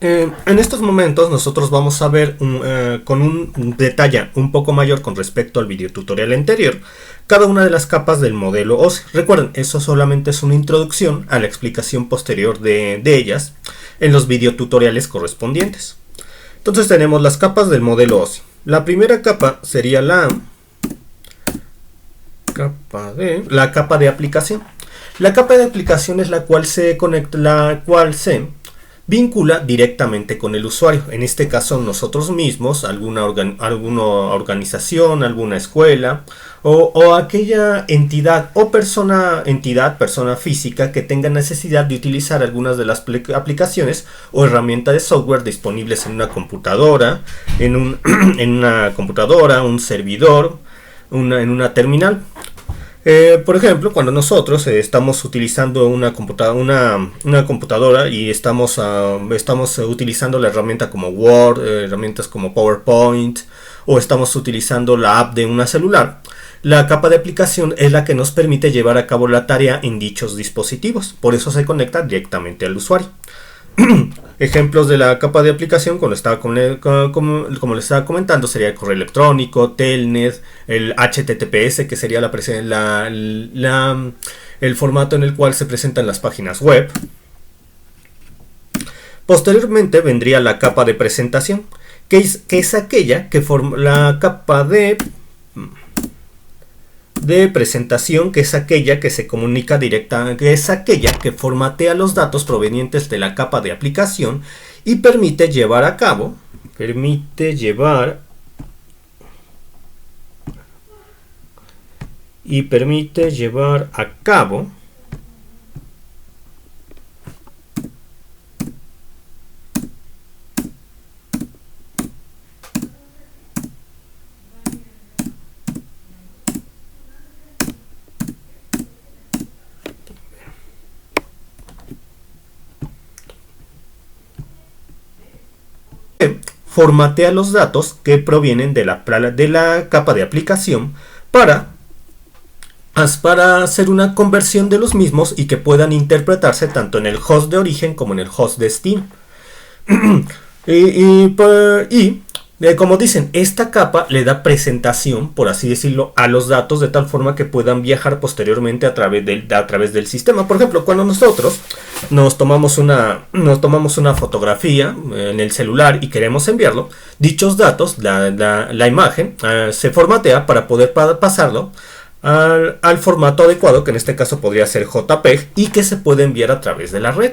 En estos momentos nosotros vamos a ver con un detalle un poco mayor con respecto al videotutorial anterior cada una de las capas del modelo OSI. Recuerden, eso solamente es una introducción a la explicación posterior de ellas en los videotutoriales correspondientes. Entonces tenemos las capas del modelo OSI. La primera capa sería la capa de aplicación. La capa de aplicación es la cual se vincula directamente con el usuario, en este caso nosotros mismos, alguna organización, alguna escuela o aquella entidad o persona física que tenga necesidad de utilizar algunas de las aplicaciones o herramientas de software disponibles en una computadora, en una computadora, un servidor, en una terminal. Por ejemplo, cuando nosotros estamos utilizando una computadora y estamos utilizando la herramienta como Word, herramientas como PowerPoint, o estamos utilizando la app de una celular, la capa de aplicación es la que nos permite llevar a cabo la tarea en dichos dispositivos. Por eso se conecta directamente al usuario. Ejemplos de la capa de aplicación, como les estaba comentando, sería el correo electrónico, Telnet, el HTTPS, que sería el formato en el cual se presentan las páginas web. Posteriormente vendría la capa de presentación, que es aquella que forma la capa de presentación, que es aquella que se comunica que es aquella que formatea los datos provenientes de la capa de aplicación y permite llevar a cabo formatea los datos que provienen de la capa de aplicación para hacer una conversión de los mismos y que puedan interpretarse tanto en el host de origen como en el host destino. Como dicen, esta capa le da presentación, por así decirlo, a los datos de tal forma que puedan viajar posteriormente a través del sistema. Por ejemplo, cuando nosotros nos tomamos una fotografía en el celular y queremos enviarlo, dichos datos, la imagen, se formatea para poder pasarlo al formato adecuado, que en este caso podría ser JPEG, y que se puede enviar a través de la red.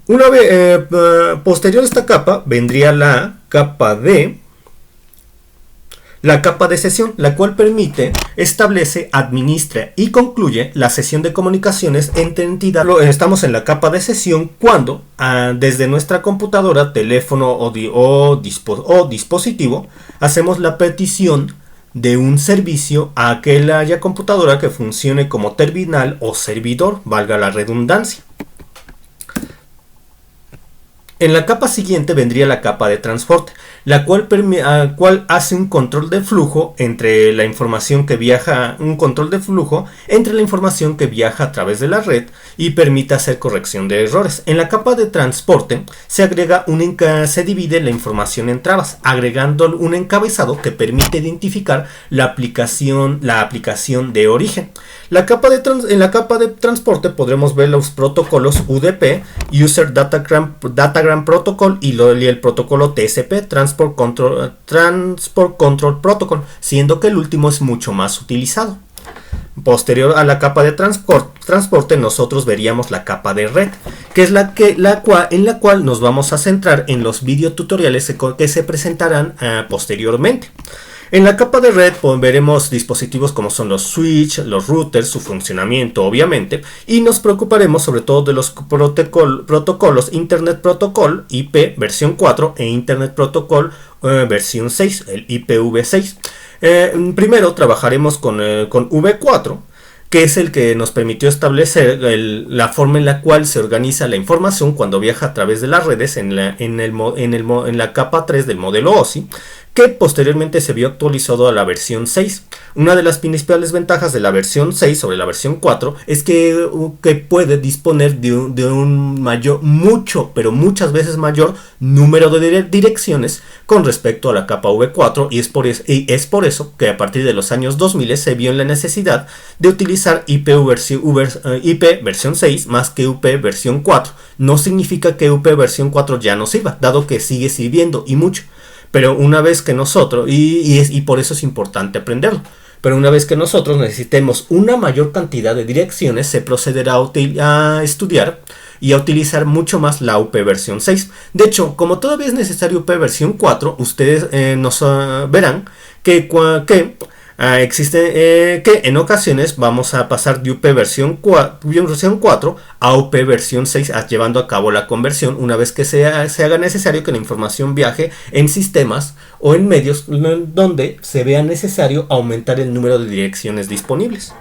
Una vez posterior a esta capa vendría la capa de sesión, la cual establece, administra y concluye la sesión de comunicaciones entre entidades. Estamos en la capa de sesión cuando desde nuestra computadora, teléfono o dispositivo hacemos la petición de un servicio a aquella computadora que funcione como terminal o servidor, valga la redundancia. En la capa siguiente vendría la capa de transporte, la cual hace un control de flujo entre la información que viaja, a través de la red y permite hacer corrección de errores. En la capa de transporte se divide la información en trabas, agregando un encabezado que permite identificar la aplicación de origen. En la capa de transporte podremos ver los protocolos UDP, User Datagram Protocol, y el protocolo TCP, Transport Control Protocol, siendo que el último es mucho más utilizado. Posterior a la capa de transporte nosotros veríamos la capa de red, que es en la cual nos vamos a centrar en los videotutoriales que se presentarán posteriormente. En la capa de red veremos dispositivos como son los switch, los routers, su funcionamiento obviamente, y nos preocuparemos sobre todo de los protocolos Internet Protocol IP versión 4 e Internet Protocol versión 6, el IPv6. Primero trabajaremos con V4, que es el que nos permitió establecer la forma en la cual se organiza la información cuando viaja a través de las redes en la capa 3 del modelo OSI, que posteriormente se vio actualizado a la versión 6. Una de las principales ventajas de la versión 6 sobre la versión 4 es que puede disponer de un mayor, pero muchas veces mayor número de direcciones con respecto a la capa V4, y es por eso que a partir de los años 2000 se vio en la necesidad de utilizar IP versión 6 más que UP versión 4. No significa que UP versión 4 ya no sirva, dado que sigue sirviendo y mucho. Pero una vez que nosotros, y por eso es importante aprenderlo, pero una vez que nosotros necesitemos una mayor cantidad de direcciones, se procederá a estudiar y a utilizar mucho más la UP versión 6. De hecho, como todavía es necesario UP versión 4, ustedes verán que existe que en ocasiones vamos a pasar de UP versión 4 a UP versión 6, llevando a cabo la conversión una vez que se haga necesario que la información viaje en sistemas o en medios donde se vea necesario aumentar el número de direcciones disponibles.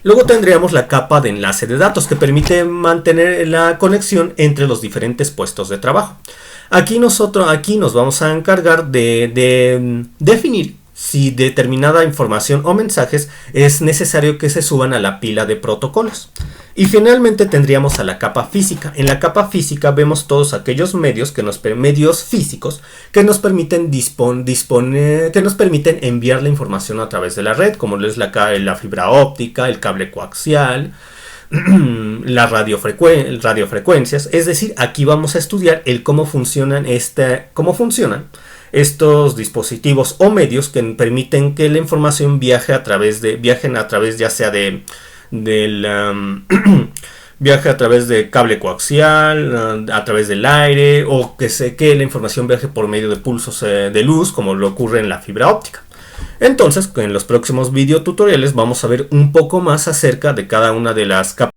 Luego tendríamos la capa de enlace de datos, que permite mantener la conexión entre los diferentes puestos de trabajo. Aquí nos vamos a encargar de definir si determinada información o mensajes es necesario que se suban a la pila de protocolos. Y finalmente tendríamos a la capa física. En la capa física vemos todos aquellos medios físicos que nos permiten enviar la información a través de la red, como es la fibra óptica, el cable coaxial, las radiofrecuencias. Es decir, aquí vamos a estudiar cómo funcionan estos dispositivos o medios que permiten que la información viajen a través ya sea viaje a través de cable coaxial, a través del aire, o que la información viaje por medio de pulsos de luz, como lo ocurre en la fibra óptica. Entonces, en los próximos videotutoriales vamos a ver un poco más acerca de cada una de las capas